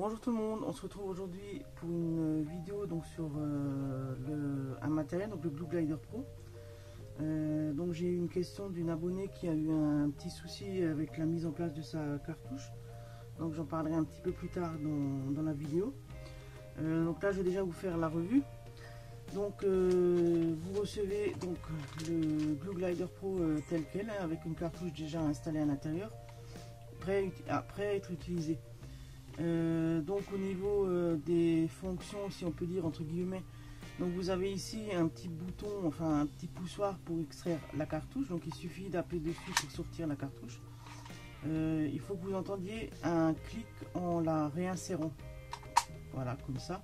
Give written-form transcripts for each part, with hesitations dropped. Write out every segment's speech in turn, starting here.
Bonjour tout le monde, on se retrouve aujourd'hui pour une vidéo donc sur un matériel, donc le Glue Glider Pro. Donc j'ai eu une question d'une abonnée qui a eu un petit souci avec la mise en place de sa cartouche. Donc j'en parlerai un petit peu plus tard dans la vidéo. Donc là je vais déjà vous faire la revue. Donc vous recevez donc le Glue Glider Pro tel quel, hein, avec une cartouche déjà installée à l'intérieur, prêt à être utilisée. Donc au niveau des fonctions, si on peut dire entre guillemets, donc vous avez ici un petit bouton, enfin un petit poussoir pour extraire la cartouche. Donc il suffit d'appuyer dessus pour sortir la cartouche. Il faut que vous entendiez un clic en la réinsérant, voilà, comme ça.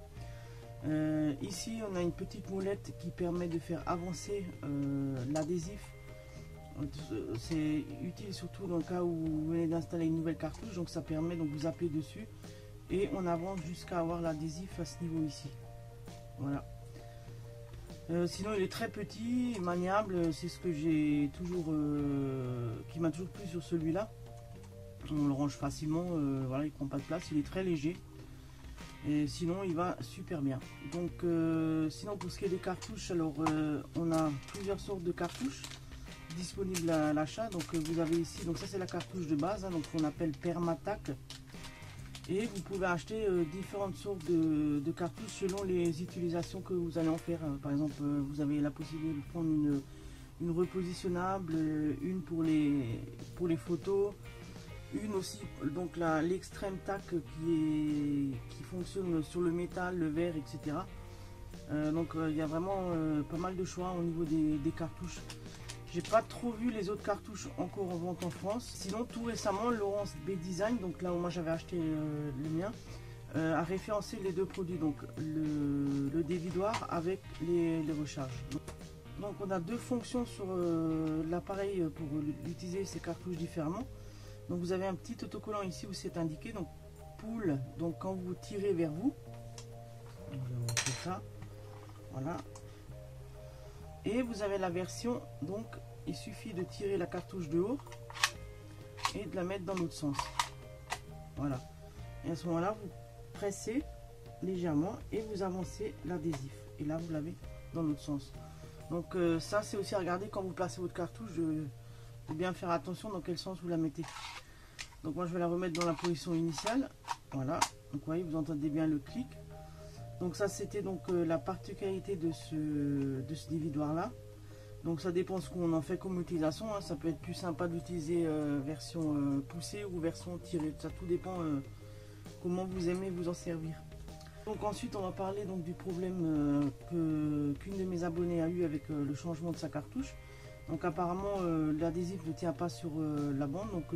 Ici on a une petite molette qui permet de faire avancer l'adhésif. C'est utile surtout dans le cas où vous venez d'installer une nouvelle cartouche. Donc ça permet, donc vous appuyez dessus et on avance jusqu'à avoir l'adhésif à ce niveau ici, voilà. Sinon il est très petit, maniable, c'est ce que j'ai toujours qui m'a toujours plu sur celui-là. On le range facilement, voilà, il prend pas de place, il est très léger et sinon il va super bien. Donc sinon pour ce qui est des cartouches, alors on a plusieurs sortes de cartouches disponibles à l'achat. Donc vous avez ici, donc ça c'est la cartouche de base, hein, donc on appelle Permatac, et vous pouvez acheter différentes sortes de cartouches selon les utilisations que vous allez en faire. Par exemple vous avez la possibilité de prendre une repositionnable, une pour les photos, une aussi donc l'extrême tac qui fonctionne sur le métal, le verre, etc. Donc il y a vraiment pas mal de choix au niveau des cartouches. J'ai pas trop vu les autres cartouches encore en vente en France. Sinon tout récemment Laurence B Design, donc là où moi j'avais acheté le mien, a référencé les deux produits, donc le dévidoir avec les recharges. Donc on a deux fonctions sur l'appareil pour utiliser ces cartouches différemment. Donc vous avez un petit autocollant ici où c'est indiqué, donc pull, donc quand vous tirez vers vous, on va montrer ça, voilà. Et vous avez la version, donc il suffit de tirer la cartouche de haut et de la mettre dans l'autre sens, voilà. Et à ce moment là vous pressez légèrement et vous avancez l'adhésif, et là vous l'avez dans l'autre sens. Donc ça c'est aussi à regarder quand vous placez votre cartouche, de bien faire attention dans quel sens vous la mettez. Donc moi je vais la remettre dans la position initiale, voilà. Donc vous voyez, vous entendez bien le clic. Donc ça c'était donc la particularité de ce dévidoir là. Donc ça dépend ce qu'on en fait comme utilisation, hein. Ça peut être plus sympa d'utiliser version poussée ou version tirée, ça tout dépend comment vous aimez vous en servir. Donc ensuite on va parler donc du problème qu'une de mes abonnées a eu avec le changement de sa cartouche. Donc apparemment l'adhésif ne tient pas sur la bande, donc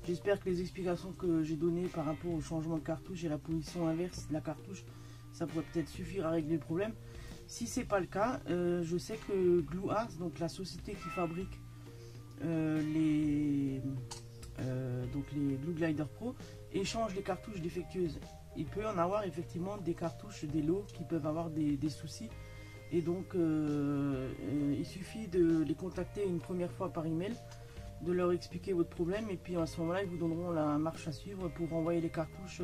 j'espère que les explications que j'ai données par rapport au changement de cartouche et la position inverse de la cartouche, ça pourrait peut-être suffire à régler le problème. Si c'est pas le cas, je sais que Gluearts, donc la société qui fabrique les Glue Glider Pro, échange les cartouches défectueuses. Il peut en avoir effectivement des cartouches, des lots qui peuvent avoir des soucis, et donc il suffit de les contacter une première fois par email, de leur expliquer votre problème, et puis à ce moment-là ils vous donneront la marche à suivre pour envoyer les cartouches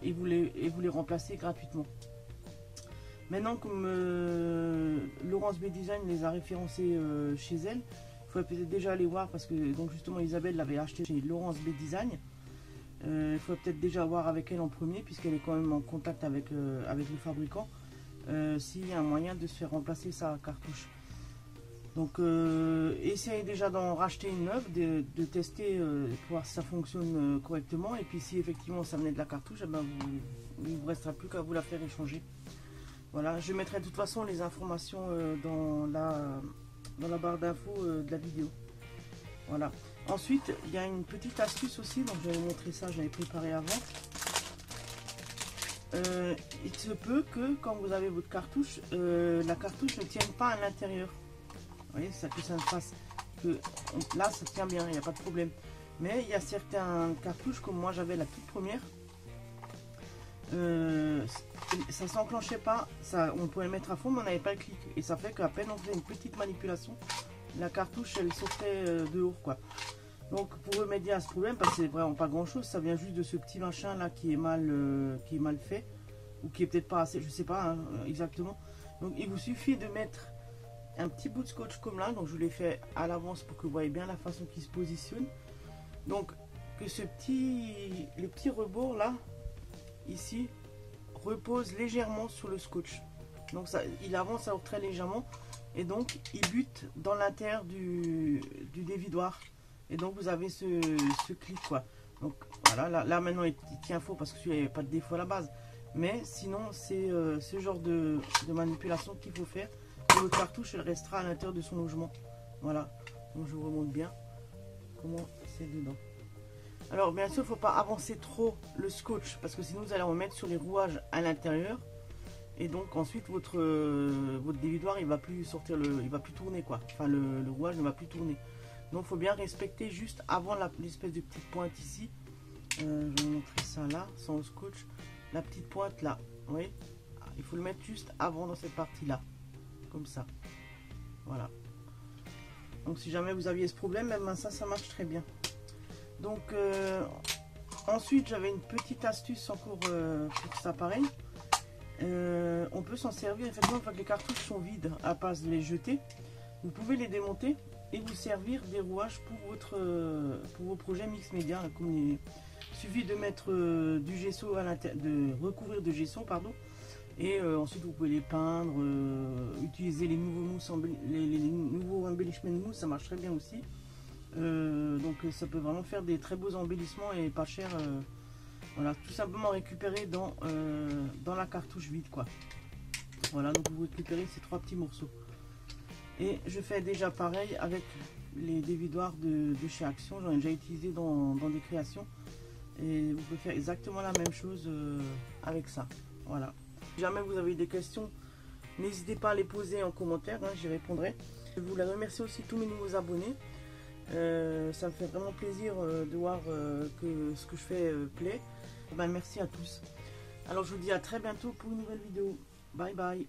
et vous les remplacer gratuitement. Maintenant, comme Laurence B Design les a référencés chez elle, il faudrait peut-être déjà aller voir, parce que donc justement Isabelle l'avait acheté chez Laurence B Design. Il faudrait peut-être déjà voir avec elle en premier, puisqu'elle est quand même en contact avec le fabricant, s'il y a un moyen de se faire remplacer sa cartouche. Donc essayez déjà d'en racheter une neuve, de tester pour voir si ça fonctionne correctement, et puis si effectivement ça venait de la cartouche, eh ben il ne vous restera plus qu'à vous la faire échanger. Voilà, je mettrai de toute façon les informations dans la barre d'infos de la vidéo. Voilà. Ensuite, il y a une petite astuce aussi, donc je vais vous montrer ça, j'avais préparé avant. Il se peut que quand vous avez votre cartouche, la cartouche ne tienne pas à l'intérieur. Vous voyez, ça que ça ne fasse que là ça tient bien, il n'y a pas de problème. Mais il y a certaines cartouches, comme moi j'avais la toute première, ça s'enclenchait pas, on pouvait le mettre à fond mais on n'avait pas le clic, et ça fait qu'à peine on faisait une petite manipulation, la cartouche elle sortait dehors quoi. Donc pour remédier à ce problème, parce que c'est vraiment pas grand chose, ça vient juste de ce petit machin là qui est mal fait, ou qui est peut-être pas assez, je sais pas hein, exactement. Donc il vous suffit de mettre un petit bout de scotch comme là, donc je l'ai fait à l'avance pour que vous voyez bien la façon qu'il se positionne. Donc que le petit rebord là, ici, repose légèrement sur le scotch. Donc ça, il avance alors très légèrement et donc il bute dans l'intérieur du dévidoir. Et donc vous avez ce clic quoi. Donc voilà, là maintenant il tient faux parce que celui-là il n'y avait pas de défaut à la base. Mais sinon c'est ce genre de manipulation qu'il faut faire. Et votre cartouche elle restera à l'intérieur de son logement. Voilà, donc je vous remonte bien comment c'est dedans. Alors bien sûr il ne faut pas avancer trop le scotch parce que sinon vous allez en mettre sur les rouages à l'intérieur. Et donc ensuite votre dévidoir il va plus sortir il va plus tourner quoi. Enfin le rouage ne va plus tourner. Donc il faut bien respecter juste avant l'espèce de petite pointe ici. Je vais vous montrer ça là, sans le scotch. La petite pointe là, vous voyez, il faut le mettre juste avant dans cette partie là. Comme ça. Voilà. Donc si jamais vous aviez ce problème, même ça marche très bien. Donc ensuite j'avais une petite astuce encore pour cet appareil. On peut s'en servir effectivement une fois que les cartouches sont vides, à pas les jeter. Vous pouvez les démonter et vous servir des rouages pour vos projets mix média. Il suffit de mettre du gesso à l'intérieur, de recouvrir de gesso pardon. Et ensuite vous pouvez les peindre, utiliser les nouveaux mousses, les nouveaux embellishments de mousse, ça marche très bien aussi. Donc ça peut vraiment faire des très beaux embellissements et pas cher. Voilà, tout simplement récupérer dans la cartouche vide quoi. Voilà, donc vous récupérez ces 3 petits morceaux. Et je fais déjà pareil avec les dévidoirs de chez Action. J'en ai déjà utilisé dans des créations. Et vous pouvez faire exactement la même chose avec ça. Voilà. Si jamais vous avez des questions, n'hésitez pas à les poser en commentaire, hein, j'y répondrai. Je voulais remercier aussi tous mes nouveaux abonnés. Ça me fait vraiment plaisir de voir que ce que je fais plaît. Ben, merci à tous. Alors je vous dis à très bientôt pour une nouvelle vidéo. Bye bye.